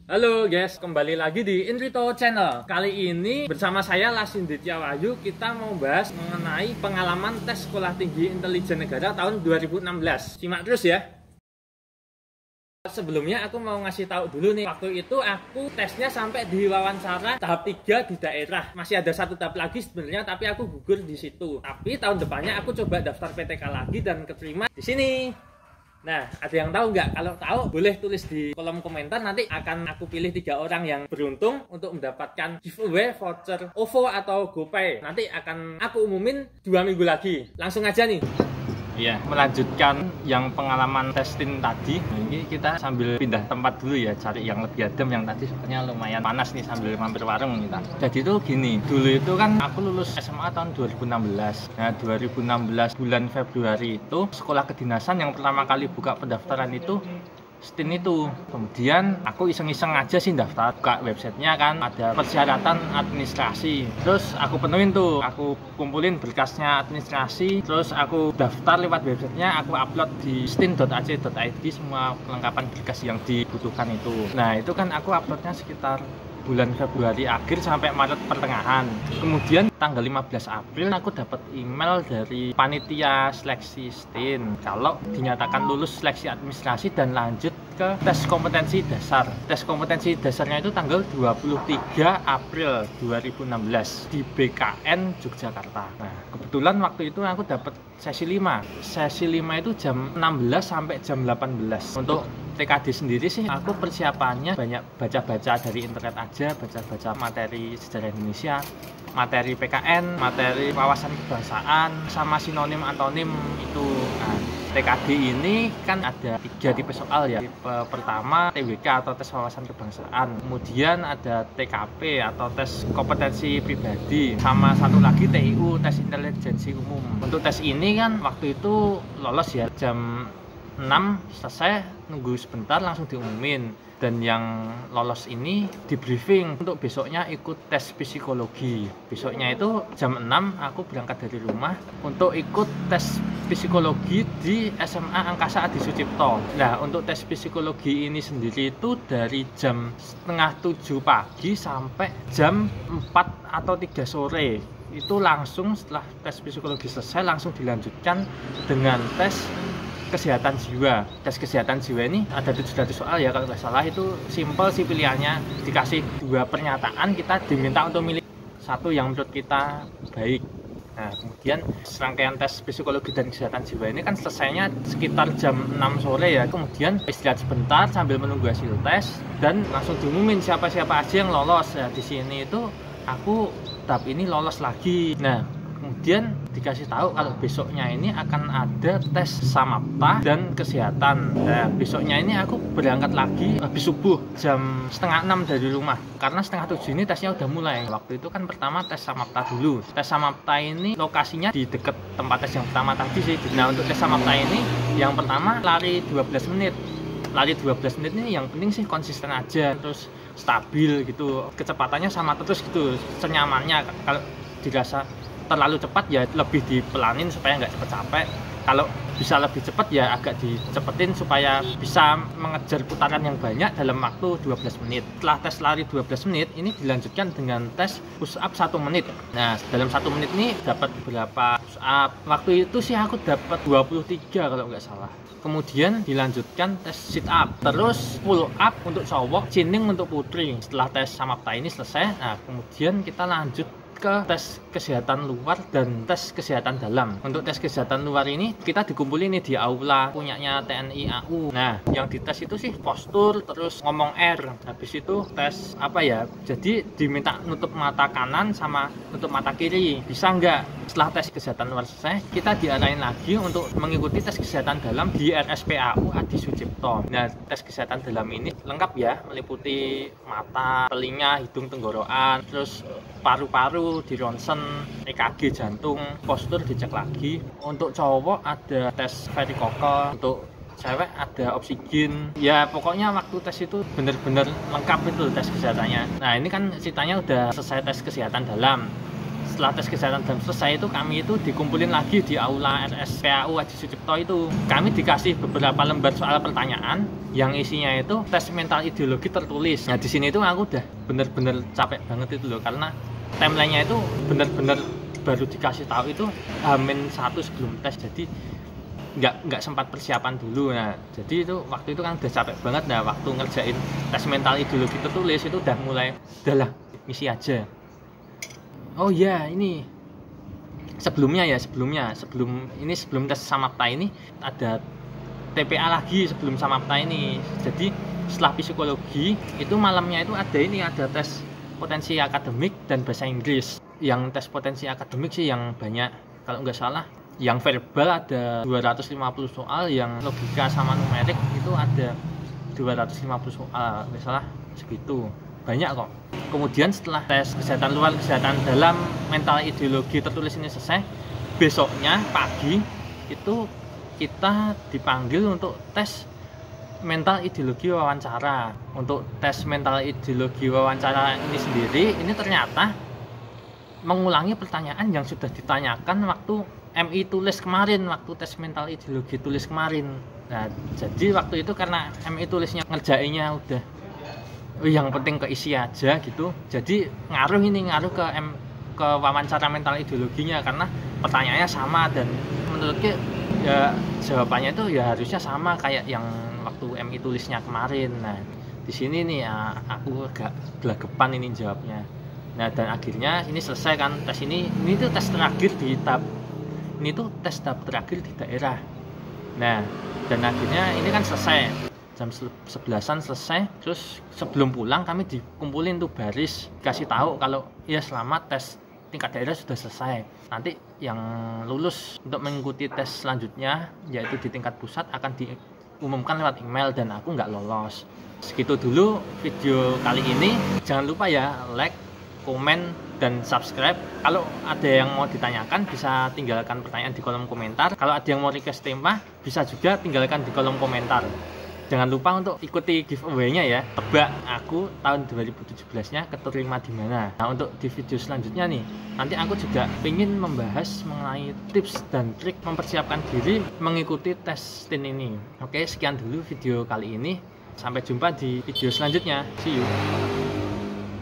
Halo guys, kembali lagi di Indrito Channel. Kali ini bersama saya Lasinditya Wahyu, kita mau bahas mengenai pengalaman tes Sekolah Tinggi Intelijen Negara tahun 2016. Simak terus ya. Sebelumnya aku mau ngasih tahu dulu nih, waktu itu aku tesnya sampai di wawancara tahap 3 di daerah. Masih ada satu tahap lagi sebenarnya, tapi aku gugur di situ. Tapi tahun depannya aku coba daftar PTK lagi dan keterima di sini. Nah, ada yang tahu nggak? Kalau tahu boleh tulis di kolom komentar, nanti akan aku pilih 3 orang yang beruntung untuk mendapatkan giveaway voucher OVO atau GoPay. Nanti akan aku umumin 2 minggu lagi. Langsung aja nih. Iya, melanjutkan yang pengalaman testing tadi. Ini kita sambil pindah tempat dulu ya, cari yang lebih adem. Yang tadi sebenarnya lumayan panas nih sambil mampir warung kita. Jadi itu gini, dulu itu kan aku lulus SMA tahun 2016. Nah, 2016 bulan Februari itu sekolah kedinasan yang pertama kali buka pendaftaran itu STIN itu. Kemudian aku iseng-iseng aja sih daftar, buka websitenya kan ada persyaratan administrasi, terus aku penuhin tuh, aku kumpulin berkasnya administrasi, terus aku daftar lewat websitenya, aku upload di stin.ac.id semua kelengkapan berkas yang dibutuhkan itu. Nah itu kan aku uploadnya sekitar bulan Februari akhir sampai Maret pertengahan. Kemudian tanggal 15 April aku dapat email dari panitia seleksi STIN kalau dinyatakan lulus seleksi administrasi dan lanjut ke tes kompetensi dasar. Tes kompetensi dasarnya itu tanggal 23 April 2016 di BKN Yogyakarta. Nah, kebetulan waktu itu aku dapat sesi 5. Sesi 5 itu jam 16 sampai jam 18. Untuk TKD sendiri sih aku persiapannya banyak baca-baca dari internet aja, baca-baca materi sejarah Indonesia, materi PKN, materi wawasan kebangsaan, sama sinonim antonim itu. Nah, TKD ini kan ada 3 tipe soal ya. Tipe pertama TWK atau tes wawasan kebangsaan, kemudian ada TKP atau tes kompetensi pribadi, sama satu lagi TIU, tes intelijensi umum. Untuk tes ini kan waktu itu lolos ya, jam 6 selesai, nunggu sebentar langsung diumumin. Dan yang lolos ini di briefing untuk besoknya ikut tes psikologi. Besoknya itu jam 6 aku berangkat dari rumah untuk ikut tes psikologi di SMA Angkasa Adi Sucipto. Nah untuk tes psikologi ini sendiri itu dari jam setengah 7 pagi sampai jam 4 atau 3 sore. Itu langsung setelah tes psikologi selesai langsung dilanjutkan dengan tes kesehatan jiwa. Tes kesehatan jiwa ini ada 700 soal ya kalau nggak salah. Itu simple sih pilihannya, dikasih 2 pernyataan, kita diminta untuk milih satu yang menurut kita baik. Nah kemudian serangkaian tes psikologi dan kesehatan jiwa ini kan selesainya sekitar jam 6 sore ya. Kemudian istirahat sebentar sambil menunggu hasil tes dan langsung diumumin siapa-siapa aja yang lolos. Nah di sini itu aku tahap ini lolos lagi. Nah kemudian dikasih tahu kalau besoknya ini akan ada tes samapta dan kesehatan. Nah, besoknya ini aku berangkat lagi habis subuh jam setengah 6 dari rumah, karena setengah 7 ini tesnya udah mulai. Waktu itu kan pertama tes samapta dulu. Tes samapta ini lokasinya di deket tempat tes yang pertama tadi sih. Nah untuk tes samapta ini yang pertama lari 12 menit. Lari 12 menit ini yang penting sih konsisten aja, terus stabil gitu, kecepatannya sama terus gitu, senyamannya. Kalau dirasa terlalu cepat ya lebih dipelanin supaya nggak cepet capek. Kalau bisa lebih cepat ya agak dicepetin supaya bisa mengejar putaran yang banyak dalam waktu 12 menit. Setelah tes lari 12 menit ini dilanjutkan dengan tes push up 1 menit. Nah dalam 1 menit ini dapat berapa push up? Waktu itu sih aku dapat 23 kalau nggak salah. Kemudian dilanjutkan tes sit up, terus pull up untuk cowok, chinning untuk putri. Setelah tes samapta ini selesai, nah kemudian kita lanjut ke tes kesehatan luar dan tes kesehatan dalam. Untuk tes kesehatan luar ini kita dikumpulin nih di aula punyanya TNI AU. Nah yang dites itu sih postur, terus ngomong R. Habis itu tes apa ya, jadi diminta nutup mata kanan sama nutup mata kiri. Bisa nggak? Setelah tes kesehatan luar selesai, kita diarahin lagi untuk mengikuti tes kesehatan dalam di RSPAU Adi Sucipto. Nah tes kesehatan dalam ini lengkap ya, meliputi mata, telinga, hidung, tenggorokan, terus paru-paru di ronsen, EKG jantung, postur dicek lagi. Untuk cowok ada tes varikokel, untuk cewek ada oksigen. Ya pokoknya waktu tes itu bener-bener lengkap itu tes kesehatannya. Nah ini kan ceritanya udah selesai tes kesehatan dalam. setelah tes kesehatan dalam selesai itu kami itu dikumpulin lagi di aula RSPAU Aji Sucipto itu. Kami dikasih beberapa lembar soal pertanyaan yang isinya itu tes mental ideologi tertulis. Nah di sini itu aku udah bener-bener capek banget itu loh, karena timelinenya itu bener-bener baru dikasih tahu itu H-1 sebelum tes, jadi nggak sempat persiapan dulu. Nah jadi itu waktu itu kan udah capek banget. Nah waktu ngerjain tes mental ideologi tertulis itu udah mulai udahlah misi aja. Oh iya, ini sebelum tes Samapta ini ada TPA lagi sebelum Samapta ini. Jadi setelah psikologi itu malamnya itu ada tes potensi akademik dan bahasa Inggris. Yang tes potensi akademik sih yang banyak, kalau nggak salah yang verbal ada 250 soal, yang logika sama numerik itu ada 250 soal, nggak salah segitu, banyak kok. Kemudian setelah tes kesehatan luar, kesehatan dalam, mental ideologi tertulis ini selesai, besoknya pagi itu kita dipanggil untuk tes mental ideologi wawancara. Untuk tes mental ideologi wawancara ini sendiri, ini ternyata mengulangi pertanyaan yang sudah ditanyakan waktu MI tulis kemarin, waktu tes mental ideologi tulis kemarin. Nah jadi waktu itu karena MI tulisnya ngerjainnya udah yang penting keisi aja gitu, jadi ngaruh ke wawancara mental ideologinya, karena pertanyaannya sama dan menurutku ya jawabannya itu ya harusnya sama kayak yang waktu MI tulisnya kemarin. Nah di sini nih ya, aku agak gelagapan ini jawabnya. Nah dan akhirnya ini selesai kan tes ini tuh tes terakhir di tahap terakhir di daerah. Nah dan akhirnya ini kan selesai jam 11-an selesai. Terus sebelum pulang kami dikumpulin tuh baris, kasih tahu kalau ya selamat, tes tingkat daerah sudah selesai. Nanti yang lulus untuk mengikuti tes selanjutnya yaitu di tingkat pusat akan diumumkan lewat email, dan aku nggak lolos. Segitu dulu video kali ini. Jangan lupa ya like, komen, dan subscribe. Kalau ada yang mau ditanyakan bisa tinggalkan pertanyaan di kolom komentar. Kalau ada yang mau request tema bisa juga tinggalkan di kolom komentar. Jangan lupa untuk ikuti giveaway-nya ya. Tebak aku tahun 2017-nya keterima di mana. Nah, untuk di video selanjutnya nih, nanti aku juga ingin membahas mengenai tips dan trik mempersiapkan diri mengikuti tes TIN ini. Oke, sekian dulu video kali ini. Sampai jumpa di video selanjutnya. See you.